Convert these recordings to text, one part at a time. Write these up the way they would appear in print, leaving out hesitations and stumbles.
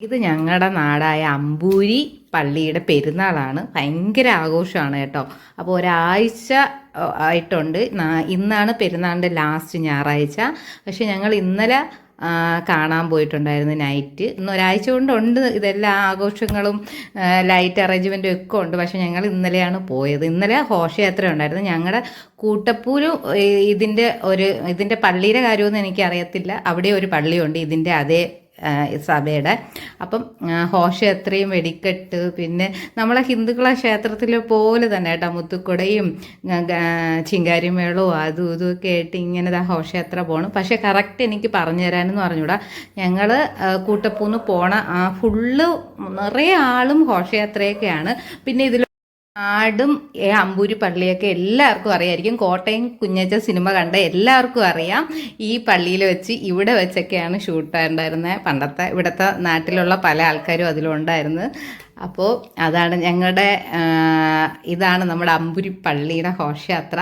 ഇത് ഞങ്ങളുടെ നാടായ അമ്പൂരി പള്ളിയുടെ പെരുന്നാളാണ്. ഭയങ്കര ആഘോഷമാണ് കേട്ടോ. അപ്പോൾ ഒരാഴ്ച ആയിട്ടുണ്ട്. ഇന്നാണ് പെരുന്നാളിൻ്റെ ലാസ്റ്റ് ഞായറാഴ്ച. പക്ഷെ ഞങ്ങൾ ഇന്നലെ കാണാൻ പോയിട്ടുണ്ടായിരുന്നു നൈറ്റ്. ഇന്ന് ഒരാഴ്ച കൊണ്ടുണ്ട് ഇതെല്ലാ ആഘോഷങ്ങളും ലൈറ്റ് അറേഞ്ച്മെൻറ്റും ഒക്കെ ഉണ്ട്. പക്ഷെ ഞങ്ങൾ ഇന്നലെയാണ് പോയത്. ഇന്നലെ ഘോഷയാത്ര ഉണ്ടായിരുന്നു. ഞങ്ങളുടെ കൂട്ടപ്പൂര് ഇതിൻ്റെ പള്ളിയുടെ കാര്യമൊന്നും എനിക്കറിയത്തില്ല. അവിടെ ഒരു പള്ളിയുണ്ട് ഇതിൻ്റെ അതേ സഭയുടെ. അപ്പം ഘോഷയാത്രയും വെടിക്കെട്ട്, പിന്നെ നമ്മളെ ഹിന്ദുക്കളെ ക്ഷേത്രത്തിൽ പോലെ തന്നെ കേട്ടോ, മുത്തുക്കുടയും ചിങ്കാരിമേളവും അതും ഇതുമൊക്കെ ആയിട്ട് ഇങ്ങനെ ഘോഷയാത്ര പോകണം. പക്ഷേ കറക്റ്റ് എനിക്ക് പറഞ്ഞു തരാനെന്ന് പറഞ്ഞുകൂടാ. ഞങ്ങൾ കൂട്ടപ്പൂന്ന് പോണ ഫുള്ള് നിറയെ ആളും ഘോഷയാത്രയൊക്കെയാണ്. പിന്നെ ഇതിൽ ആടും അമ്പൂരി പള്ളിയൊക്കെ എല്ലാവർക്കും അറിയായിരിക്കും. കോട്ടയം കുഞ്ഞച്ച സിനിമ കണ്ട എല്ലാവർക്കും അറിയാം. ഈ പള്ളിയിൽ വെച്ച് ഇവിടെ വെച്ചൊക്കെയാണ് ഷൂട്ടായിട്ടുണ്ടായിരുന്നത്. പണ്ടത്തെ ഇവിടുത്തെ നാട്ടിലുള്ള പല ആൾക്കാരും അതിലുണ്ടായിരുന്നു. അപ്പോൾ അതാണ് ഇതാണ് നമ്മുടെ അമ്പൂരി പള്ളിയുടെ ഘോഷയാത്ര.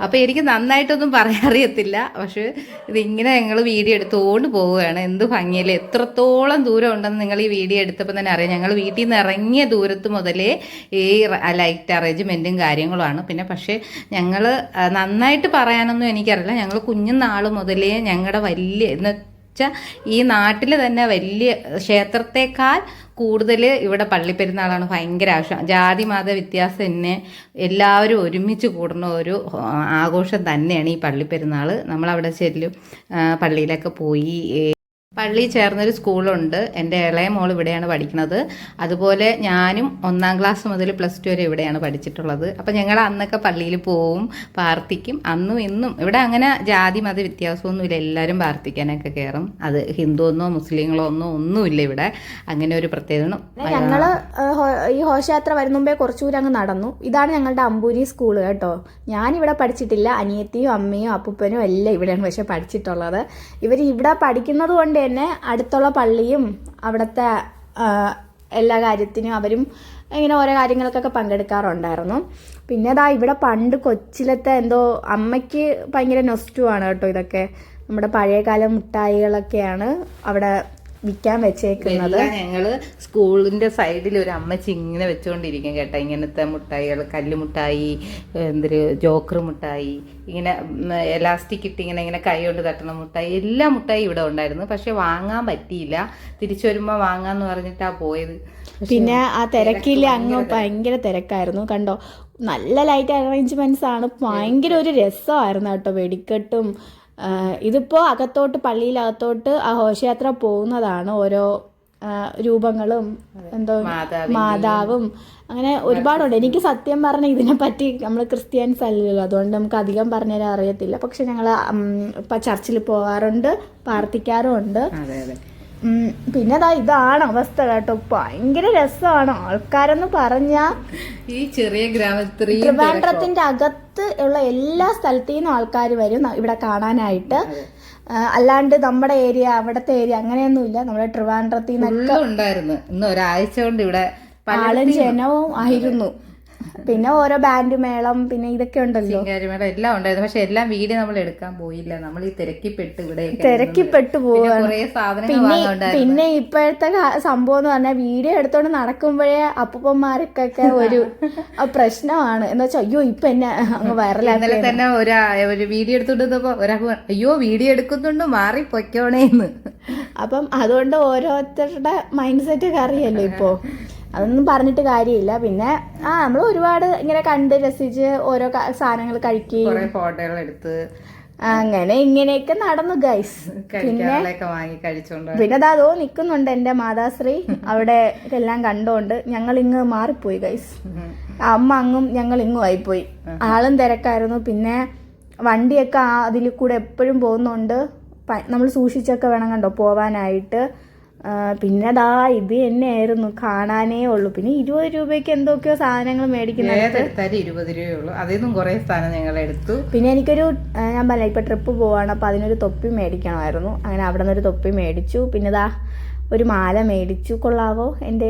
അപ്പോൾ എനിക്ക് നന്നായിട്ടൊന്നും പറയാൻ അറിയത്തില്ല. പക്ഷേ ഇതിങ്ങനെ ഞങ്ങൾ വീഡിയോ എടുത്തുകൊണ്ട് പോവുകയാണ്. എന്ത് ഭംഗിയല്ലേ, എത്രത്തോളം ദൂരം ഉണ്ടെന്ന് നിങ്ങൾ ഈ വീഡിയോ എടുത്തപ്പോൾ തന്നെ അറിയാം. ഞങ്ങൾ വീട്ടിൽ നിന്ന് ഇറങ്ങിയ ദൂരത്ത് മുതലേ ഈ ലൈറ്റ് അറേഞ്ച്മെൻറ്റും കാര്യങ്ങളുമാണ്. പിന്നെ പക്ഷേ ഞങ്ങൾ നന്നായിട്ട് പറയാനൊന്നും എനിക്കറിയില്ല. ഞങ്ങൾ കുഞ്ഞുനാൾ മുതലേ ഞങ്ങളുടെ എന്ന് വെച്ചാൽ ഈ നാട്ടിൽ തന്നെ വലിയ ക്ഷേത്രത്തെക്കാൾ കൂടുതൽ ഇവിടെ പള്ളിപ്പെരുന്നാളാണ് ഭയങ്കര ആഘോഷം. ജാതി മത വ്യത്യാസം തന്നെ എല്ലാവരും ഒരുമിച്ച് കൂടുന്ന ഒരു ആഘോഷം തന്നെയാണ് ഈ പള്ളിപ്പെരുന്നാൾ. നമ്മളവിടെ ചെല്ലും, പള്ളിയിലൊക്കെ പോയി. പള്ളിയിൽ ചേർന്നൊരു സ്കൂളുണ്ട്. എൻ്റെ ഇളയ മോൾ ഇവിടെയാണ് പഠിക്കുന്നത്. അതുപോലെ ഞാനും 1ാം ക്ലാസ് മുതൽ +2 വരെ ഇവിടെയാണ് പഠിച്ചിട്ടുള്ളത്. അപ്പം ഞങ്ങൾ അന്നൊക്കെ പള്ളിയിൽ പോവും, പ്രാർത്ഥിക്കും. അന്നും ഇന്നും ഇവിടെ അങ്ങനെ ജാതി മത വ്യത്യാസമൊന്നുമില്ല. എല്ലാവരും പ്രാർത്ഥിക്കാനൊക്കെ കയറും. അത് ഹിന്ദുവെന്നോ മുസ്ലിങ്ങളോ ഒന്നുമില്ല ഇവിടെ. അങ്ങനെ ഒരു പ്രത്യേകത. ഞങ്ങൾ ഈ ഘോഷയാത്ര വരുന്ന മുമ്പേ കുറച്ചുകൂടി അങ്ങ് നടന്നു. ഇതാണ് ഞങ്ങളുടെ അമ്പൂരി സ്കൂൾ കേട്ടോ. ഞാനിവിടെ പഠിച്ചിട്ടില്ല. അനിയത്തിയും അമ്മയും അപ്പൂപ്പനും എല്ലാം ഇവിടെയാണ് പക്ഷെ പഠിച്ചിട്ടുള്ളത്. ഇവർ ഇവിടെ പഠിക്കുന്നത് കൊണ്ട് തന്നെ അടുത്തുള്ള പള്ളിയും അവിടുത്തെ എല്ലാ കാര്യത്തിനും അവരും ഇങ്ങനെ ഓരോ കാര്യങ്ങൾക്കൊക്കെ പങ്കെടുക്കാറുണ്ടായിരുന്നു. പിന്നെ ഇവിടെ പണ്ട് കൊച്ചിലത്തെ എന്തോ അമ്മയ്ക്ക് ഭയങ്കര നൊസ്റ്റുമാണ് കേട്ടോ. ഇതൊക്കെ നമ്മുടെ പഴയകാല മുട്ടായികളൊക്കെയാണ് അവിടെ വിൽക്കാൻ വെച്ചേക്കുന്നത്. ഞങ്ങള് സ്കൂളിന്റെ സൈഡിൽ ഒരു അമ്മച്ചി ഇങ്ങനെ വെച്ചുകൊണ്ടിരിക്കും കേട്ടോ. ഇങ്ങനത്തെ മുട്ടായികൾ, കല്ലുമുട്ടായി, ജോക്കർ മുട്ടായി, ഇങ്ങനെ എലാസ്റ്റിക് ഇട്ട് ഇങ്ങനെ കൈ കൊണ്ട് തട്ടണ മുട്ടായി, എല്ലാ മുട്ടായി ഇവിടെ ഉണ്ടായിരുന്നു. പക്ഷെ വാങ്ങാൻ പറ്റിയില്ല. തിരിച്ചു വരുമ്പോൾ വാങ്ങാന്ന് പറഞ്ഞിട്ടാ പോയത്. പിന്നെ ആ തിരക്കില്ല, അങ്ങ് ഭയങ്കര തിരക്കായിരുന്നു കണ്ടോ. നല്ല ലൈറ്റ് അറേഞ്ച്മെന്റ്സ് ആണ്. ഭയങ്കര ഒരു രസമായിരുന്നു കേട്ടോ. വെടിക്കെട്ടും ഇതിപ്പോൾ പള്ളിയിലകത്തോട്ട് ആ ഘോഷയാത്ര പോകുന്നതാണ്. ഓരോ രൂപങ്ങളും എന്തോ മാതാവും അങ്ങനെ ഒരുപാടുണ്ട്. എനിക്ക് സത്യം പറഞ്ഞാൽ ഇതിനെപ്പറ്റി നമ്മൾ ക്രിസ്ത്യൻസ് അല്ലല്ലോ, അതുകൊണ്ട് നമുക്ക് അധികം പറഞ്ഞുതരാൻ അറിയത്തില്ല. പക്ഷെ ഞങ്ങൾ ചർച്ചിൽ പോകാറുണ്ട്, പ്രാർത്ഥിക്കാറുമുണ്ട്. പിന്നെ ഇതാണ് അവസ്ഥ കേട്ടോ. ഭയങ്കര രസമാണ്. ആൾക്കാരെന്ന് പറഞ്ഞാൽ ഈ ചെറിയ ഗ്രാമത്തിൽ ട്രിവാൻഡ്രത്തിന്റെ അകത്ത് ഉള്ള എല്ലാ സ്ഥലത്തു നിന്നും ആൾക്കാർ വരും ഇവിടെ കാണാനായിട്ട്. അല്ലാണ്ട് നമ്മുടെ ഏരിയ അവിടത്തെ ഏരിയ അങ്ങനെയൊന്നുമില്ല. നമ്മുടെ ട്രിവാൻഡ്രത്തിൽ നിന്നൊക്കെ ഉണ്ടായിരുന്നു. ഇന്ന് ഒരാഴ്ച കൊണ്ട് ഇവിടെ ആളും ജനവും ആയിരുന്നു. പിന്നെ ഓരോ ബാൻഡ് മേളം പിന്നെ ഇതൊക്കെ ഉണ്ടല്ലോ, മേളം എല്ലാം ഉണ്ടായിരുന്നു. പക്ഷെ എല്ലാം വീഡിയോ നമ്മൾ എടുക്കാൻ പോയില്ല. നമ്മൾ ഈ തിരക്കിപ്പെട്ടു പോവാണ്. പിന്നെ ഇപ്പോഴത്തെ സംഭവം എന്ന് പറഞ്ഞാൽ വീഡിയോ എടുത്തോണ്ട് നടക്കുമ്പോഴേ അപ്പൂപ്പന്മാർക്കൊക്കെ ഒരു പ്രശ്നമാണ്. എന്ന് വെച്ചാൽ അയ്യോ ഇപ്പൊ എന്നെ അങ്ങ് വൈറലാക്കി. ഇന്നലെ തന്നെ ഒരു വീഡിയോ എടുത്തോണ്ടിരുന്നപ്പോ ഒരാൾക്ക് അയ്യോ വീഡിയോ എടുക്കുന്നുണ്ട് മാറി പൊയ്ക്കോണേന്ന്. അപ്പം അതുകൊണ്ട് ഓരോരുത്തരുടെ മൈൻഡ് സെറ്റ് ഒക്കെ അറിയല്ലോ ഇപ്പോ. അതൊന്നും പറഞ്ഞിട്ട് കാര്യമില്ല. പിന്നെ നമ്മൾ ഒരുപാട് ഇങ്ങനെ കണ്ട് രസിച്ച് ഓരോ സാധനങ്ങൾ കഴിക്കുകയും ഫോട്ടോകൾ എടുത്ത് അങ്ങനെ ഇങ്ങനെയൊക്കെ നടന്നു ഗൈസ്. പിന്നെ അതോ നിക്കുന്നുണ്ട് എന്റെ മാതാശ്രീ അവിടെ എല്ലാം കണ്ടോണ്ട് ഞങ്ങൾ ഇങ്ങ് മാറിപ്പോയി ഗൈസ്. അമ്മ അങ്ങും ഞങ്ങൾ ഇങ്ങും ആയിപ്പോയി. ആളും തിരക്കായിരുന്നു. പിന്നെ വണ്ടിയൊക്കെ അതിൽ കൂടെ എപ്പോഴും പോകുന്നുണ്ട്. നമ്മൾ സൂക്ഷിച്ചൊക്കെ വേണം കണ്ടോ പോവാനായിട്ട്. പിന്നെ ഇത് തന്നെയായിരുന്നു കാണാനേ ഉള്ളൂ. പിന്നെ 20 രൂപയ്ക്ക് എന്തൊക്കെയോ സാധനങ്ങൾ മേടിക്കുന്നത്. 20 രൂപയുള്ളൂ. അതിന്നും കുറെ സാധനം ഞങ്ങൾ എടുത്തു. പിന്നെ എനിക്കൊരു ഞാൻ പറഞ്ഞ ഇപ്പൊ ട്രിപ്പ് പോവാണ്, അപ്പൊ അതിനൊരു തൊപ്പി മേടിക്കണമായിരുന്നു. അങ്ങനെ അവിടെ നിന്നൊരു തൊപ്പി മേടിച്ചു. പിന്നെ ഒരു മാല മേടിച്ചു. കൊള്ളാവോ എൻ്റെ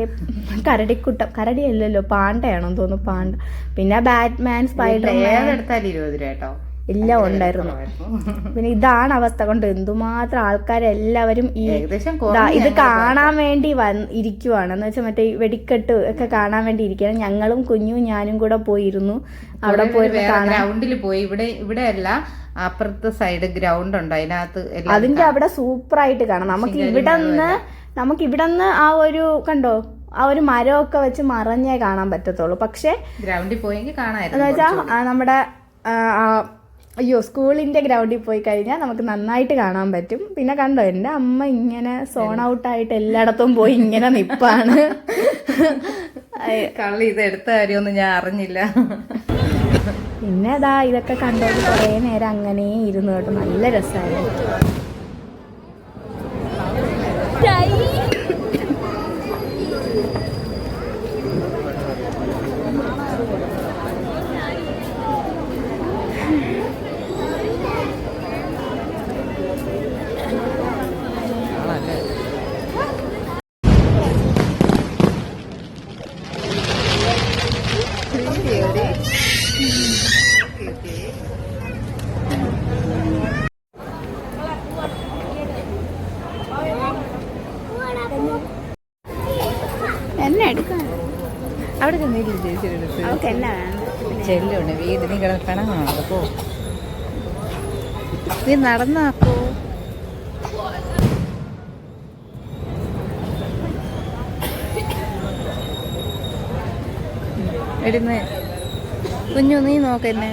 കരടിക്കുട്ടം? കരടിയല്ലല്ലോ, പാണ്ടയാണോ തോന്നുന്നു, പാണ്ട. പിന്നെ ബാറ്റ്മാൻ, സ്പൈഡർമാൻ. എല്ലാം ഉണ്ടായിരുന്നു. പിന്നെ ഇതാണ് അവസ്ഥ കൊണ്ട് എന്തുമാത്രം ആൾക്കാരെല്ലാവരും ഈ ഇത് കാണാൻ വേണ്ടി ഇരിക്കുവാണ്. എന്ന് വെച്ചാൽ മറ്റേ വെടിക്കെട്ട് ഒക്കെ കാണാൻ വേണ്ടി ഇരിക്കുകയാണ്. ഞങ്ങളും കുഞ്ഞും ഞാനും കൂടെ പോയിരുന്നു. അവിടെ പോയി ഗ്രൗണ്ടിൽ പോയി. ഇവിടെ അല്ല, അപ്പുറത്തെ സൈഡ് ഗ്രൗണ്ട് ഉണ്ട്, അതിനകത്ത് അതിന്റെ അവിടെ സൂപ്പറായിട്ട് കാണാം. നമുക്ക് ഇവിടെ നിന്ന് ആ ഒരു കണ്ടോ ആ ഒരു മരമൊക്കെ വെച്ച് മറഞ്ഞേ കാണാൻ പറ്റത്തുള്ളൂ. പക്ഷെ ഗ്രൗണ്ടിൽ പോയെങ്കിൽ കാണാമായിരുന്നു. എന്ന് വെച്ചാൽ നമ്മുടെ സ്കൂളിന്റെ ഗ്രൗണ്ടിൽ പോയി കഴിഞ്ഞാൽ നമുക്ക് നന്നായിട്ട് കാണാൻ പറ്റും. പിന്നെ കണ്ടോ എൻ്റെ അമ്മ ഇങ്ങനെ സോൺ ഔട്ടായിട്ട് എല്ലായിടത്തും പോയി ഇങ്ങനെ നിപ്പാണ്. കള്ളി ഇത് എടുത്ത കാര്യമൊന്നും ഞാൻ അറിഞ്ഞില്ല. പിന്നെ ഇതൊക്കെ കണ്ടോണ്ട് കുറേ നേരം അങ്ങനെ ഇരുന്നു കേട്ടോ. നല്ല രസമായിരുന്നു. എന്നെ എടുക്കാൻ അവിടെ ചെന്നില്ല ചേച്ചിയുടെ അവൾക്ക് എന്നാ വേണം ചെല്ലുണ്ട് വീട്. നീ കിടക്കണം പോ, നീ നടന്നാക്കോ. എടിന്ന് കുഞ്ഞു നീ നോക്കെന്നെ.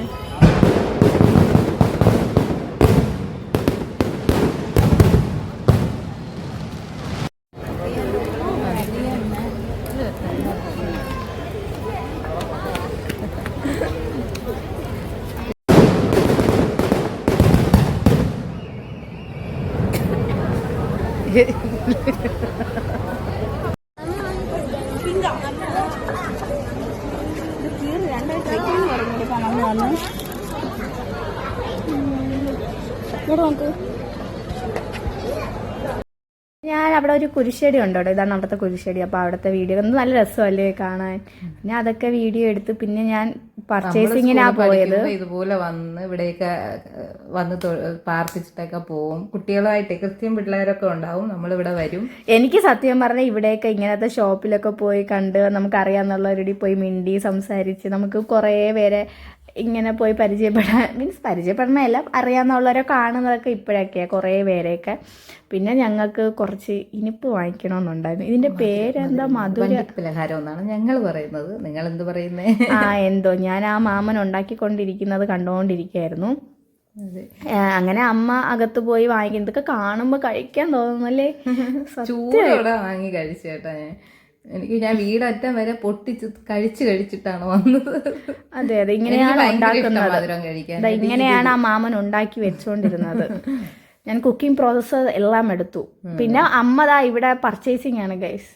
ഞാൻ അവിടെ ഒരു കുരിശടി ഉണ്ടോ, ഇതാണ് അവിടുത്തെ കുരിശടി. അപ്പോൾ അവിടുത്തെ വീഡിയോ നല്ല രസമല്ലേ കാണാൻ. പിന്നെ അതൊക്കെ വീഡിയോ എടുത്ത് പിന്നെ ഞാൻ പർച്ചേസിങ്ങിനാ പോയത്. ഇതുപോലെ വന്ന് ഇവിടെയൊക്കെ വന്ന് പ്രാർത്ഥിച്ചിട്ടൊക്കെ പോവും. കുട്ടികളുമായിട്ട് ക്രിസ്ത്യൻ പിള്ളേരൊക്കെ ഉണ്ടാവും, നമ്മളിവിടെ വരും. എനിക്ക് സത്യം പറഞ്ഞാൽ ഇവിടെയൊക്കെ ഇങ്ങനത്തെ ഷോപ്പിലൊക്കെ പോയി കണ്ട് നമുക്കറിയാവുന്നവരുടെ പോയി മിണ്ടി സംസാരിച്ച് നമുക്ക് കുറേ പേരെ ഇങ്ങനെ പോയി പരിചയപ്പെടണമല്ല, അറിയാവുന്നവരോ കാണുന്നതൊക്കെ ഇപ്പോഴൊക്കെയാണ് കുറേ പേരെയൊക്കെ. പിന്നെ ഞങ്ങൾക്ക് കുറച്ച് ഇനിപ്പ് വാങ്ങിക്കണമെന്നുണ്ടായിരുന്നു. ഇതിന്റെ പേരെന്താ? പലഹാരം എന്നാണ് ഞങ്ങൾ പറയുന്നത്. നിങ്ങൾ എന്ത് പറയുന്നേ? എന്തോ ഞാൻ ആ മാമൻ ഉണ്ടാക്കിക്കൊണ്ടിരിക്കുന്നത് കണ്ടുകൊണ്ടിരിക്കുകയായിരുന്നു. അങ്ങനെ അമ്മ അകത്ത് പോയി വാങ്ങിക്കും. ഇതൊക്കെ കാണുമ്പോ കഴിക്കാൻ തോന്നുന്നല്ലേ? ചൂടോടെ വാങ്ങി കഴിച്ചേട്ടാ. ഞാൻ വീടറ്റം വരെ പൊട്ടിച്ച് കഴിച്ചിട്ടാണ് വന്നത്. അതെ ഇങ്ങനെയാണ് ഉണ്ടാക്കുന്നത്. ഇങ്ങനെയാണ് ആ മാമൻ ഉണ്ടാക്കി വെച്ചോണ്ടിരുന്നത്. ഞാൻ കുക്കിംഗ് പ്രോസസ്സ് എല്ലാം എടുത്തു. പിന്നെ അമ്മ ഇവിടെ പർച്ചേസിംഗ് ആണ് ഗൈസ്.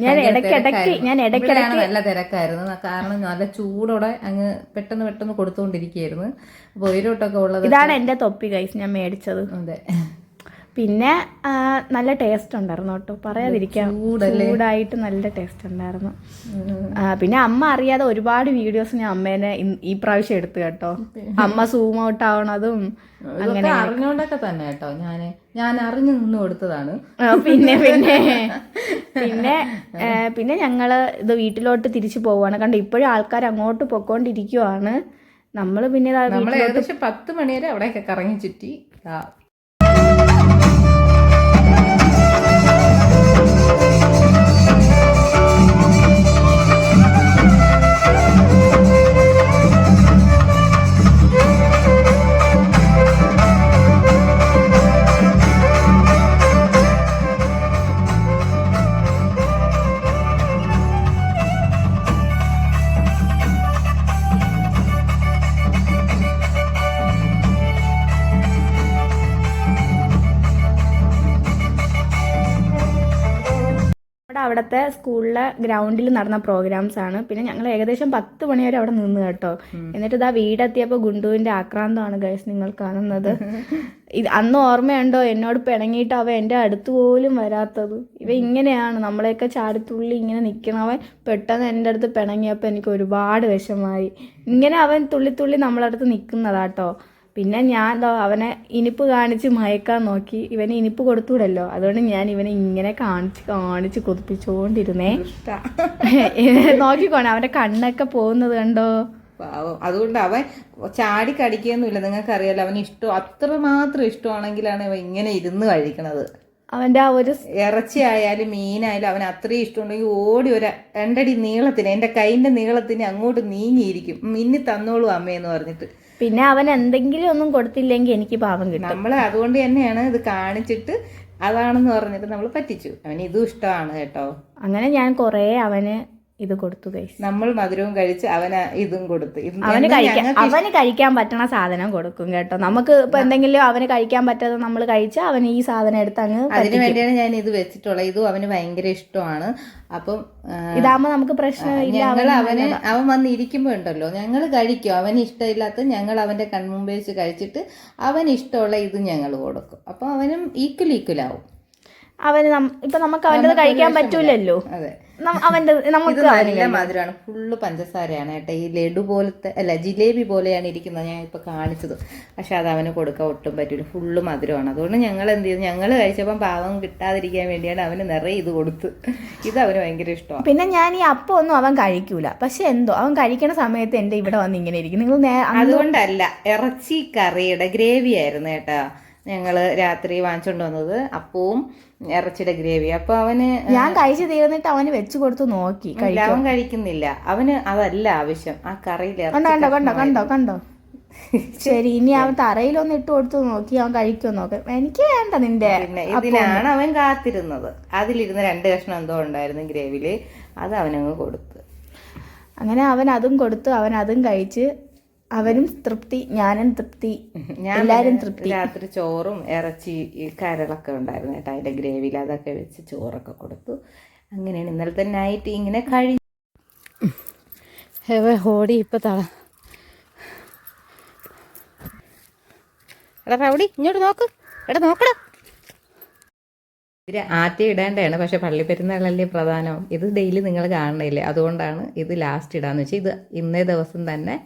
ഞാൻ ഇടയ്ക്കിടയ്ക്ക് നല്ല തിരക്കായിരുന്നു. കാരണം നല്ല ചൂടോടെ അങ്ങ് പെട്ടെന്ന് കൊടുത്തുകൊണ്ടിരിക്കുകയായിരുന്നു. അപ്പൊ ഒരോട്ടൊക്കെ ഉള്ളത് ഇതാണ് എന്റെ തൊപ്പി ഗൈസ് ഞാൻ മേടിച്ചത്. അതെ. പിന്നെ നല്ല ടേസ്റ്റ് ഉണ്ടായിരുന്നു കേട്ടോ, പറയാതിരിക്കാം. ചൂടായിട്ട് നല്ല ടേസ്റ്റ് ഉണ്ടായിരുന്നു. പിന്നെ അമ്മ അറിയാതെ ഒരുപാട് വീഡിയോസ് ഞാൻ അമ്മേനെ ഈ പ്രാവശ്യം എടുത്തു കേട്ടോ. അമ്മ സൂം ഔട്ട് ആവണതും അങ്ങനെ അറിഞ്ഞോണ്ടൊക്കെ തന്നെ കേട്ടോ. ഞാൻ അറിഞ്ഞു നിന്ന് കൊടുത്തതാണ്. പിന്നെ ഞങ്ങള് ഇത് വീട്ടിലോട്ട് തിരിച്ചു പോവാണ്. കണ്ടോ ഇപ്പോഴും ആൾക്കാർ അങ്ങോട്ട് പൊക്കോണ്ടിരിക്കുവാണ്. നമ്മൾ ഏകദേശം 10 മണി വരെ അവിടെയൊക്കെ കറങ്ങി ചുറ്റി. അവിടുത്തെ സ്കൂളിലെ ഗ്രൗണ്ടിൽ നടന്ന പ്രോഗ്രാംസ് ആണ്. പിന്നെ ഞങ്ങൾ ഏകദേശം 10 മണി വരെ അവിടെ നിന്ന് കേട്ടോ. എന്നിട്ട് വീടെത്തിയപ്പോൾ ഗുണ്ടുവിന്റെ ആക്രാന്തമാണ് ഗൈസ് നിങ്ങൾ കാണുന്നത്. അന്ന് ഓർമ്മയുണ്ടോ എന്നോട് പിണങ്ങിയിട്ട് അവൻ എൻ്റെ അടുത്ത് പോലും വരാത്തത്. ഇവ ഇങ്ങനെയാണ്, നമ്മളെയൊക്കെ ചാടിത്തുള്ളി ഇങ്ങനെ നിൽക്കണം. അവൻ പെട്ടെന്ന് എൻ്റെ അടുത്ത് പിണങ്ങിയപ്പോൾ എനിക്ക് ഒരുപാട് വിഷമമായി. ഇങ്ങനെ അവൻ തുള്ളി നമ്മളടുത്ത് നിൽക്കുന്നതാട്ടോ. പിന്നെ ഞാൻ അവനെ ഇനിപ്പ് കാണിച്ച് മയക്കാൻ നോക്കി. ഇവന് ഇനിപ്പ് കൊടുത്തൂടല്ലോ, അതുകൊണ്ട് ഞാൻ ഇവനെ ഇങ്ങനെ കാണിച്ച് കൊതിപ്പിച്ചുകൊണ്ടിരുന്നേ. നോക്കിക്കോണേ അവൻ്റെ കണ്ണൊക്കെ പോകുന്നത് കണ്ടോ. അതുകൊണ്ട് അവൻ ചാടി കടിക്കുകയൊന്നുമില്ല. നിങ്ങൾക്കറിയാലോ അവന് ഇഷ്ടം, അത്രമാത്രം ഇഷ്ടമാണെങ്കിലാണ് അവൻ ഇങ്ങനെ ഇരുന്ന് കഴിക്കണത്. അവൻ്റെ ആ ഒരു ഇറച്ചി ആയാലും മീനായാലും അവന് അത്രയും ഇഷ്ടമുണ്ടെങ്കിൽ ഓടി ഒരു 2 അടി നീളത്തിന്, എൻ്റെ കൈൻ്റെ നീളത്തിന് അങ്ങോട്ട് നീങ്ങിയിരിക്കും. മിന്നി തന്നോളൂ അമ്മയെന്ന് പറഞ്ഞിട്ട്. പിന്നെ അവൻ എന്തെങ്കിലും ഒന്നും കൊടുത്തില്ലെങ്കിൽ എനിക്ക് പാവം കിട്ടും. നമ്മൾ അതുകൊണ്ട് തന്നെയാണ് ഇത് കാണിച്ചിട്ട് അതാണെന്ന് പറഞ്ഞിട്ട് നമ്മൾ പറ്റിച്ചു. അവന് ഇതും ഇഷ്ടമാണ് കേട്ടോ. അങ്ങനെ ഞാൻ കുറേ അവന് ഇത് കൊടുത്തു ഗൈസ്. നമ്മൾ മധുരവും കഴിച്ച് അവന് ഇതും കൊടുത്ത്. അവന് കഴിക്കാൻ പറ്റണ സാധനം കൊടുക്കും കേട്ടോ. നമുക്ക് ഇപ്പൊ എന്തെങ്കിലും അവന് കഴിക്കാൻ പറ്റാതെ നമ്മൾ കഴിച്ചാൽ അവൻ ഈ സാധനം എടുത്ത് അങ്ങ്. അതിനു വേണ്ടിയാണ് ഞാൻ ഇത് വെച്ചിട്ടുള്ളത്. ഇതും അവന് ഭയങ്കര ഇഷ്ടമാണ്. അപ്പം ഇതാകുമ്പോ നമുക്ക് പ്രശ്നമില്ല. അവൻ വന്ന് ഇരിക്കുമ്പോ ഉണ്ടല്ലോ ഞങ്ങൾ കഴിക്കും. അവന് ഇഷ്ടമില്ലാത്ത ഞങ്ങൾ അവന്റെ കൺമുമ്പ് വെച്ച് കഴിച്ചിട്ട് അവന് ഇഷ്ടമുള്ള ഇത് ഞങ്ങൾ കൊടുക്കും. അപ്പൊ അവനും ഈക്വലാവും. അവന് ഇപ്പൊ നമുക്ക് അവൻ്റെ കഴിക്കാൻ പറ്റൂലല്ലോ. അതെ, അവന്റെ നമുക്ക് നല്ല മധുരമാണ്, ഫുള്ള് പഞ്ചസാരയാണ് കേട്ടോ. ഈ ലഡു പോലത്തെ അല്ല, ജിലേബി പോലെയാണ് ഇരിക്കുന്നത് ഞാൻ ഇപ്പൊ കാണിച്ചത്. പക്ഷെ അത് അവന് കൊടുക്കാൻ ഒട്ടും പറ്റൂല, ഫുള്ള് മധുരമാണ്. അതുകൊണ്ട് ഞങ്ങൾ എന്ത് ചെയ്തു, ഞങ്ങൾ കഴിച്ചപ്പോൾ പാവം കിട്ടാതിരിക്കാൻ വേണ്ടിയാണ് അവന് നിറയെ ഇത് കൊടുത്ത്. ഇത് അവന് ഭയങ്കര ഇഷ്ടമാണ്. പിന്നെ ഞാൻ ഈ അപ്പം ഒന്നും അവൻ കഴിക്കൂല. പക്ഷെ എന്തോ അവൻ കഴിക്കണ സമയത്ത് എന്റെ ഇവിടെ വന്ന് ഇങ്ങനെ ഇരിക്കും. നിങ്ങൾ അതുകൊണ്ടല്ല, ഇറച്ചി കറിയുടെ ഗ്രേവി ആയിരുന്നു കേട്ടോ ഞങ്ങൾ രാത്രി വാങ്ങിച്ചോണ്ട് വന്നത്. അപ്പവും ഇറച്ചിയുടെ ഗ്രേവി. അപ്പൊ അവന് ഞാൻ കഴിച്ചു തീർന്നിട്ട് അവന് വെച്ച് കൊടുത്തു നോക്കി. അവൻ കഴിക്കുന്നില്ല. അവന് അതല്ല ആവശ്യം, ആ കറിയിൽ. കണ്ടോ ശരി, ഇനി അവൻ തറയിലൊന്ന് ഇട്ട് കൊടുത്തു നോക്കി അവൻ കഴിക്കുമോ നോക്കാം. എനിക്ക് വേണ്ട നിന്റെ. പിന്നെ ഇതിനാണ് അവൻ കാത്തിരുന്നത്. അതിലിരുന്ന് 2 കഷ്ണം എന്തോ ഉണ്ടായിരുന്നു ഗ്രേവിയില്, അത് അവനങ്ങ് കൊടുത്ത്. അങ്ങനെ അവൻ അതും കൊടുത്തു, അവൻ അതും കഴിച്ച്. അവനും തൃപ്തി, ഞാനും തൃപ്തി, എല്ലാരും തൃപ്തി. രാത്രി ചോറും ഇറച്ചി കരളൊക്കെ ഉണ്ടായിരുന്നു കേട്ടോ അതിന്റെ ഗ്രേവിയിൽ, അതൊക്കെ വെച്ച് ചോറൊക്കെ കൊടുത്തു. അങ്ങനെയാണ് ഇന്നലത്തെ നൈറ്റ് ഇങ്ങനെ കഴിഞ്ഞു. ഹോടി ഇപ്പൊ തള. എടാ റൗഡി ഇങ്ങോട്ട് നോക്ക്, എടാ നോക്കടാ. ഇത് ആദ്യം ഇടേണ്ടതാണ്, പക്ഷെ പള്ളിപ്പെരുന്നാളല്ലേ പ്രധാനം. ഇത് ഡെയിലി നിങ്ങൾ കാണണില്ലേ, അതുകൊണ്ടാണ് ഇത് ലാസ്റ്റ് ഇടാന്ന് വെച്ചാൽ. ഇത് ഇന്നേ ദിവസം തന്നെ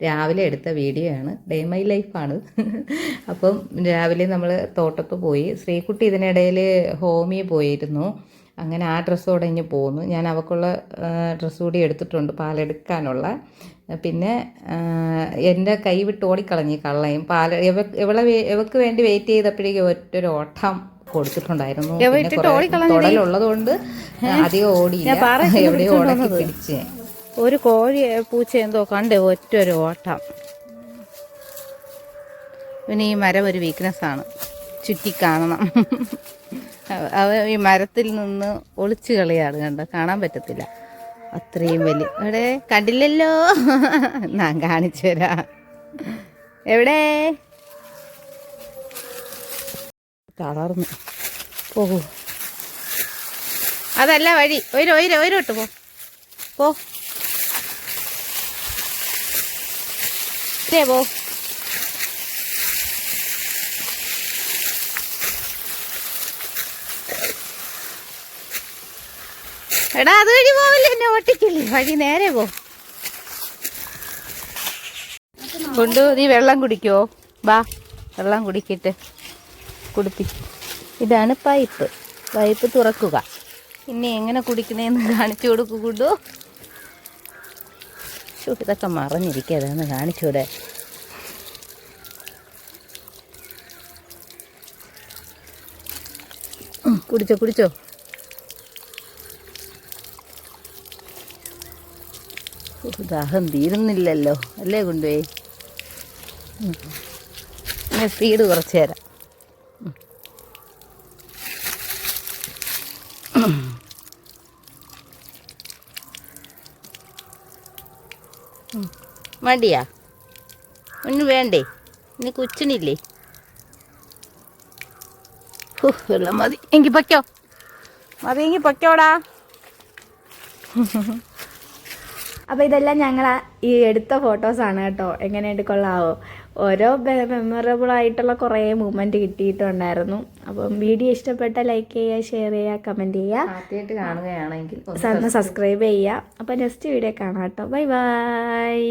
രാവിലെ എടുത്ത വീഡിയോ ആണ്, ഡേ മൈ ലൈഫാണ്. അപ്പം രാവിലെ നമ്മൾ തോട്ടത്ത് പോയി. ശ്രീകുട്ടി ഇതിനിടയിൽ ഹോമിൽ പോയിരുന്നു. അങ്ങനെ ആ ഡ്രസ്സോടെ ഇങ്ങ് പോന്നു. ഞാൻ അവൾക്കുള്ള ഡ്രസ്സ് കൂടി എടുത്തിട്ടുണ്ട്, പാലെടുക്കാനുള്ള. പിന്നെ എൻ്റെ കൈ വിട്ട് ഓടിക്കളഞ്ഞ് കള്ളയും. ഇവക്ക് വേണ്ടി വെയിറ്റ് ചെയ്തപ്പോഴേക്കും ഒറ്റൊരു ഓട്ടം കൊടുത്തിട്ടുണ്ടായിരുന്നു. തൊടലുള്ളത് കൊണ്ട് അധികം ഓടിയില്ല, എവിടെയോ ഓടക്കി പിടിച്ച്. ഒരു കോഴി പൂച്ച എന്തോ കണ്ടേ, ഒറ്റൊരു ഓട്ടം. പിന്നെ ഈ മരം ഒരു വീക്ക്നെസ്സാണ്, ചുറ്റി കാണണം. അവ ഈ മരത്തിൽ നിന്ന് ഒളിച്ചു കളിയാണ്, കണ്ടോ, കാണാൻ പറ്റത്തില്ല, അത്രയും വലിയ. എവിടെ കണ്ടില്ലല്ലോ, ഞാൻ കാണിച്ചു തരാം. എവിടെ തളർന്നു പോകൂ, അതല്ല വഴി. ഒരോട്ട് പോ പോ. എടാ അത് വഴി പോവില്ല, എന്നെ ഓട്ടിക്കില്ലേ, വഴി നേരെ പോ. കൊണ്ടു നീ വെള്ളം കുടിക്കോ, ബാ വെള്ളം കുടിക്കിട്ട് കുടിപ്പി. ഇതാണ് പൈപ്പ് തുറക്കുക. ഇനി എങ്ങനെ കുടിക്കണേന്ന് കാണിച്ചു കൊടുക്കൂടോ. ഇതൊക്കെ മറഞ്ഞിരിക്കാതെന്ന് കാണിച്ചൂടെ. കുടിച്ചോ. ദാഹം തീരുന്നില്ലല്ലോ അല്ലേ കൊണ്ടുപോയി. സ്പീഡ് കുറച്ച് തരാം. മടിയാ, ഒന്നും വേണ്ടേ, ഇനി കുച്ചനില്ലേ. വെള്ളം മതി എങ്കിൽ പൊക്കോടാ. അപ്പോൾ ഇതെല്ലാം ഞങ്ങൾ ഈ എടുത്ത ഫോട്ടോസാണ് കേട്ടോ. എങ്ങനെയുണ്ട്, കൊള്ളാവോ? ഓരോ മെമ്മറബിൾ ആയിട്ടുള്ള കുറേ മൂമെൻറ്റ് കിട്ടിയിട്ടുണ്ടായിരുന്നു. അപ്പം വീഡിയോ ഇഷ്ടപ്പെട്ട ലൈക്ക് ചെയ്യുക, ഷെയർ ചെയ്യുക, കമൻറ്റ് ചെയ്യുക, ആദ്യമായിട്ട് കാണുകയാണെങ്കിൽ സബ്സ്ക്രൈബ് ചെയ്യുക. അപ്പം നെക്സ്റ്റ് വീഡിയോ കാണാം കേട്ടോ. Bye bye.